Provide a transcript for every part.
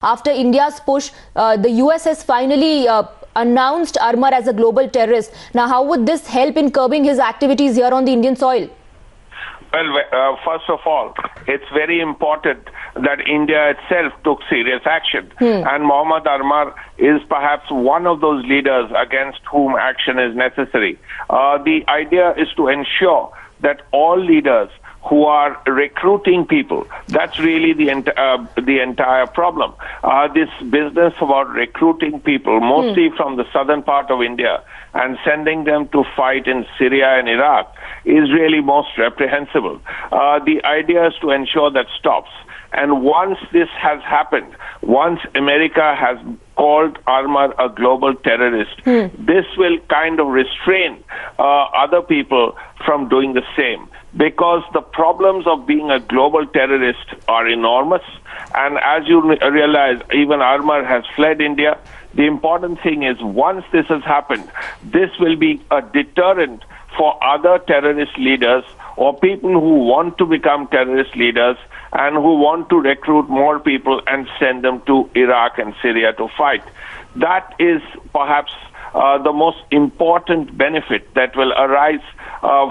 after India's push, the US has finally announced Armar as a global terrorist. Now, how would this help in curbing his activities here on the Indian soil? Well, first of all, it's very important that India itself took serious action. And Mohammad Armar is perhaps one of those leaders against whom action is necessary. The idea is to ensure that all leaders who are recruiting people, that's really the entire problem. This business about recruiting people, mostly from the southern part of India, and sending them to fight in Syria and Iraq is really most reprehensible. The idea is to ensure that stops. And once this has happened, once America has called Armar a global terrorist, this will kind of restrain other people from doing the same. Because the problems of being a global terrorist are enormous. And as you realize, even Armar has fled India. The important thing is once this has happened, this will be a deterrent for other terrorist leaders or people who want to become terrorist leaders and who want to recruit more people and send them to Iraq and Syria to fight. That is perhaps the most important benefit that will arise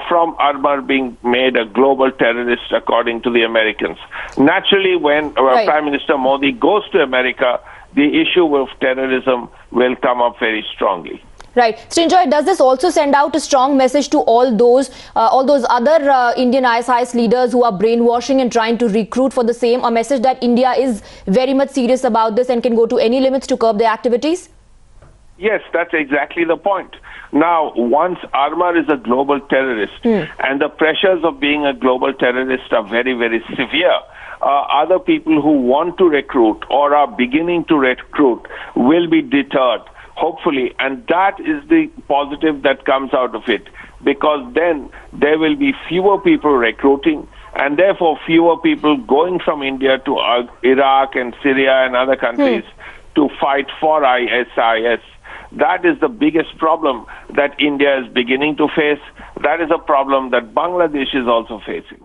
from Armar being made a global terrorist, according to the Americans. Naturally, when Prime Minister Modi goes to America, the issue of terrorism will come up very strongly. Right. Srinjoy, does this also send out a strong message to all those other Indian ISIS leaders who are brainwashing and trying to recruit for the same, a message that India is very much serious about this and can go to any limits to curb their activities? Yes, that's exactly the point. Now, once Armar is a global terrorist and the pressures of being a global terrorist are very, very severe, other people who want to recruit or are beginning to recruit will be deterred, hopefully. And that is the positive that comes out of it, because then there will be fewer people recruiting and therefore fewer people going from India to Iraq and Syria and other countries to fight for ISIS. That is the biggest problem that India is beginning to face. That is a problem that Bangladesh is also facing.